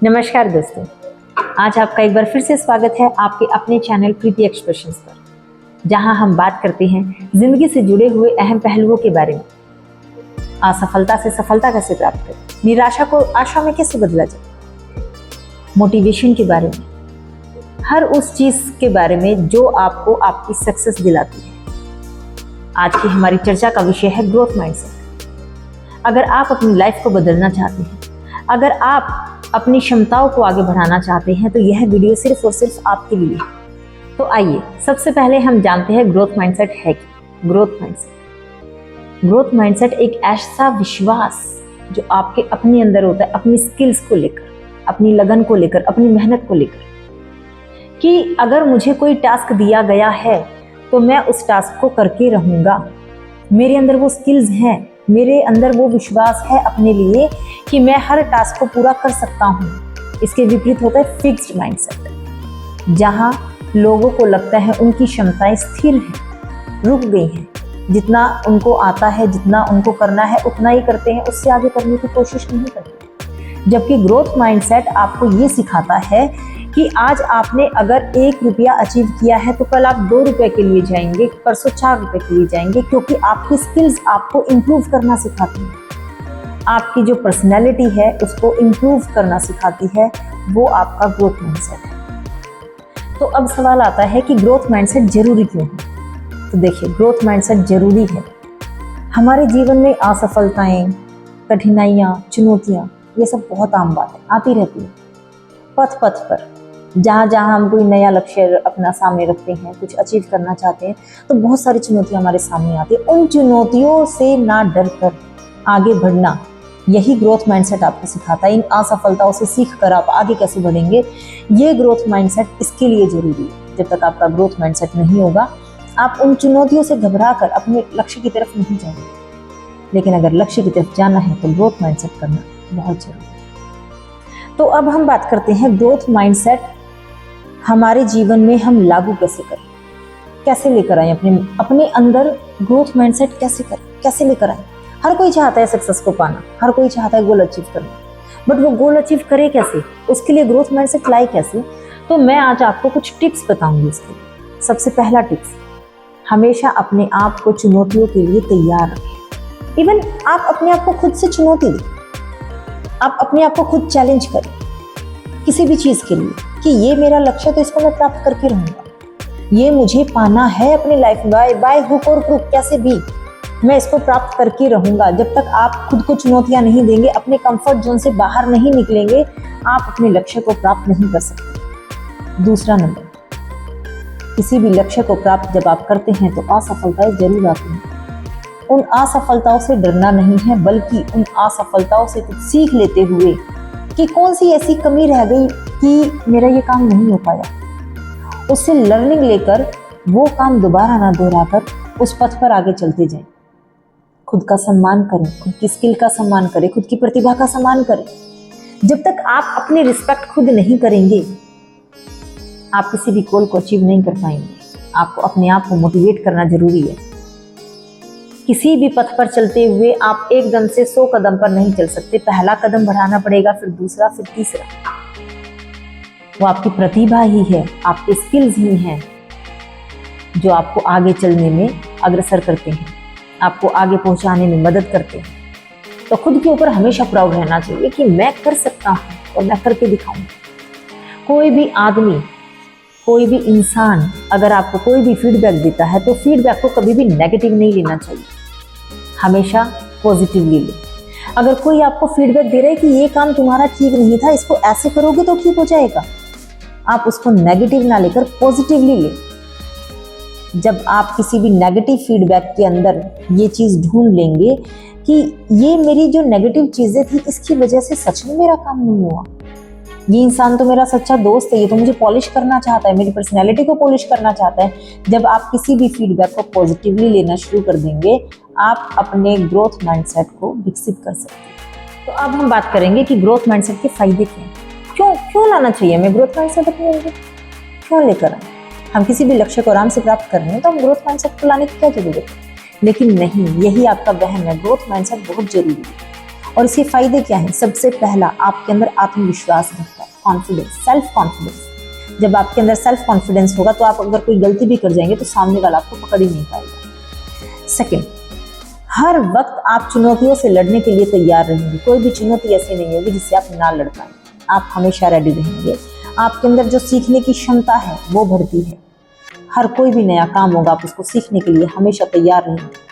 नमस्कार दोस्तों, आज आपका एक बार फिर से स्वागत है आपके अपने चैनल प्रीति एक्सप्रेशंस पर, जहां हम बात करते हैं जिंदगी से जुड़े हुए अहम पहलुओं के बारे में। असफलता से सफलता कैसे प्राप्त करें, निराशा को आशा में कैसे बदला जाए, मोटिवेशन के बारे में, हर उस चीज के बारे में जो आपको आपकी सक्सेस दिलाती है। आज की हमारी चर्चा का विषय है ग्रोथ माइंडसेट। अगर आप अपनी लाइफ को बदलना चाहते हैं, अगर आप अपनी क्षमताओं को आगे बढ़ाना चाहते हैं, तो यह वीडियो सिर्फ और सिर्फ आपके लिए है। तो आइए सबसे पहले हम जानते हैं ग्रोथ माइंडसेट है क्या। ग्रोथ माइंडसेट एक ऐसा विश्वास जो आपके अपने अंदर होता है, अपनी स्किल्स को लेकर, अपनी लगन को लेकर, अपनी मेहनत को लेकर, कि अगर मुझे कोई टास्क दिया गया है तो मैं उस टास्क को करके रहूंगा। मेरे अंदर वो स्किल्स हैं, मेरे अंदर वो विश्वास है अपने लिए कि मैं हर टास्क को पूरा कर सकता हूँ। इसके विपरीत होता है फिक्स्ड माइंडसेट, जहाँ लोगों को लगता है उनकी क्षमताएं स्थिर हैं, रुक गई हैं, जितना उनको आता है, जितना उनको करना है उतना ही करते हैं, उससे आगे करने की कोशिश नहीं करते। जबकि ग्रोथ माइंडसेट आपको ये सिखाता है कि आज आपने अगर 1 रुपया अचीव किया है तो कल आप 2 रुपये के लिए जाएंगे, परसों 4 रुपये के लिए जाएंगे, क्योंकि आपकी स्किल्स आपको इम्प्रूव करना सिखाती है। आपकी जो पर्सनैलिटी है उसको इम्प्रूव करना सिखाती है, वो आपका ग्रोथ माइंडसेट है। तो अब सवाल आता है कि ग्रोथ माइंडसेट जरूरी क्यों है। तो देखिए, ग्रोथ माइंडसेट जरूरी है। हमारे जीवन में असफलताएं, कठिनाइयाँ, चुनौतियाँ, ये सब बहुत आम बात है, आती रहती है। पथ पर जहाँ जहाँ हम कोई नया लक्ष्य अपना सामने रखते हैं, कुछ अचीव करना चाहते हैं, तो बहुत सारी चुनौतियाँ हमारे सामने आती है। उन चुनौतियों से ना डर कर आगे बढ़ना, यही ग्रोथ माइंडसेट आपको सिखाता है। इन असफलताओं से सीख कर आप आगे कैसे बढ़ेंगे, ये ग्रोथ माइंडसेट इसके लिए जरूरी है। जब तक आपका ग्रोथ माइंडसेट नहीं होगा, आप उन चुनौतियों से घबरा कर अपने लक्ष्य की तरफ नहीं जाएंगे। लेकिन अगर लक्ष्य की तरफ जाना है तो ग्रोथ माइंडसेट करना बहुत जरूरी है। तो अब हम बात करते हैं ग्रोथ माइंडसेट हमारे जीवन में हम लागू कैसे करें, कैसे लेकर आए अपने अंदर ग्रोथ माइंडसेट कैसे लेकर आए। हर कोई चाहता है सक्सेस को पाना, हर कोई चाहता है गोल अचीव करना, बट वो गोल अचीव करे कैसे, उसके लिए ग्रोथ माइंडसेट लाए कैसे। तो मैं आज आपको कुछ टिप्स बताऊंगी इसके लिए। सबसे पहला टिप्स, हमेशा अपने आप को चुनौतियों के लिए तैयार रखें। इवन आप अपने आप को खुद से चुनौती दें, आप अपने आप को खुद चैलेंज करें किसी भी चीज़ के लिए कि ये मेरा लक्ष्य है तो इसको मैं प्राप्त करके रहूँगा, ये मुझे पाना है अपनी लाइफ में, बाय हुक और क्रुक, कैसे भी मैं इसको प्राप्त करके रहूँगा। जब तक आप खुद को चुनौतियाँ नहीं देंगे, अपने कंफर्ट जोन से बाहर नहीं निकलेंगे, आप अपने लक्ष्य को प्राप्त नहीं कर सकते। दूसरा नंबर, किसी भी लक्ष्य को प्राप्त जब आप करते हैं तो असफलताएं जरूर आती हैं। उन असफलताओं से डरना नहीं है, बल्कि उन असफलताओं से कुछ सीख लेते हुए कि कौन सी ऐसी कमी रह गई कि मेरा ये काम नहीं हो पाया, उससे लर्निंग लेकर वो काम दोबारा ना दोहराकर उस पथ पर आगे चलते जाएं। खुद का सम्मान करें, खुद की स्किल का सम्मान करें, खुद की प्रतिभा का सम्मान करें। जब तक आप अपनी रिस्पेक्ट खुद नहीं करेंगे, आप किसी भी गोल को अचीव नहीं कर पाएंगे। आपको अपने आप को मोटिवेट करना जरूरी है। किसी भी पथ पर चलते हुए आप एकदम से 100 कदम पर नहीं चल सकते। पहला कदम बढ़ाना पड़ेगा, फिर दूसरा, फिर तीसरा। वो आपकी प्रतिभा ही है, आपके स्किल्स ही हैं जो आपको आगे चलने में अग्रसर करते हैं, आपको आगे पहुंचाने में मदद करते हैं। तो खुद के ऊपर हमेशा प्राउड रहना चाहिए कि मैं कर सकता हूँ और मैं करके दिखाऊंगा। कोई भी आदमी, कोई भी इंसान अगर आपको कोई भी फीडबैक देता है तो फीडबैक को कभी भी नेगेटिव नहीं लेना चाहिए, हमेशा पॉजिटिवली ले। अगर कोई आपको फीडबैक दे रहा है कि ये काम तुम्हारा ठीक नहीं था, इसको ऐसे करोगे तो ठीक हो जाएगा, आप उसको नेगेटिव ना लेकर पॉजिटिवली ले। जब आप किसी भी नेगेटिव फीडबैक के अंदर ये चीज़ ढूंढ लेंगे कि ये मेरी जो नेगेटिव चीज़ें थी, इसकी वजह से सच में मेरा काम नहीं हुआ, ये इंसान तो मेरा सच्चा दोस्त है, ये तो मुझे पॉलिश करना चाहता है, मेरी पर्सनैलिटी को पॉलिश करना चाहता है। जब आप किसी भी फीडबैक को पॉजिटिवली लेना शुरू कर देंगे, आप अपने ग्रोथ माइंडसेट को विकसित कर सकते हैं। तो अब हम बात करेंगे कि ग्रोथ माइंडसेट के फायदे क्या हैं, क्यों लाना चाहिए हमें ग्रोथ माइंडसेट अपने अंदर, क्यों लेकर आए। हम किसी भी लक्ष्य को आराम से प्राप्त कर रहे हैं तो हम ग्रोथ माइंडसेट को लाने की क्या जरूरत है। लेकिन नहीं, यही आपका वहम है, ग्रोथ माइंडसेट बहुत जरूरी है। और इसके फायदे क्या हैं? सबसे पहला, आपके अंदर आत्मविश्वास बढ़ता है, कॉन्फिडेंस, सेल्फ कॉन्फिडेंस। जब आपके अंदर सेल्फ कॉन्फिडेंस होगा तो आप अगर कोई गलती भी कर जाएंगे तो सामने वाला आपको पकड़ ही नहीं पाएगा। सेकंड, हर वक्त आप चुनौतियों से लड़ने के लिए तैयार रहेंगे। कोई भी चुनौती ऐसी नहीं होगी जिससे आप ना लड़ पाएं, आप हमेशा रेडी रहेंगे। आपके अंदर जो सीखने की क्षमता है वो बढ़ती है। हर कोई भी नया काम होगा, आप उसको सीखने के लिए हमेशा तैयार रहेंगे।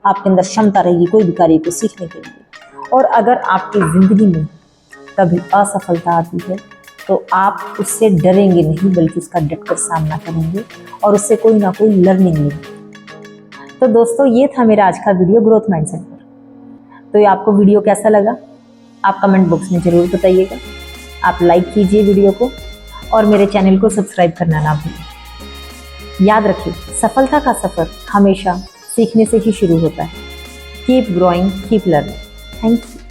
आपके अंदर क्षमता रहेगी कोई भी कार्य को सीखने के लिए। और अगर आपकी जिंदगी में कभी असफलता आती है तो आप उससे डरेंगे नहीं, बल्कि उसका डटकर सामना करेंगे और उससे कोई ना कोई लर्निंग लेंगे। तो दोस्तों, ये था मेरा आज का वीडियो ग्रोथ माइंडसेट पर। तो ये आपको वीडियो कैसा लगा आप कमेंट बॉक्स में ज़रूर बताइएगा। आप लाइक कीजिए वीडियो को और मेरे चैनल को सब्सक्राइब करना ना भूलें। याद रखिए, सफलता का सफ़र हमेशा सीखने से ही शुरू होता है। Keep growing, keep learning. Thank you.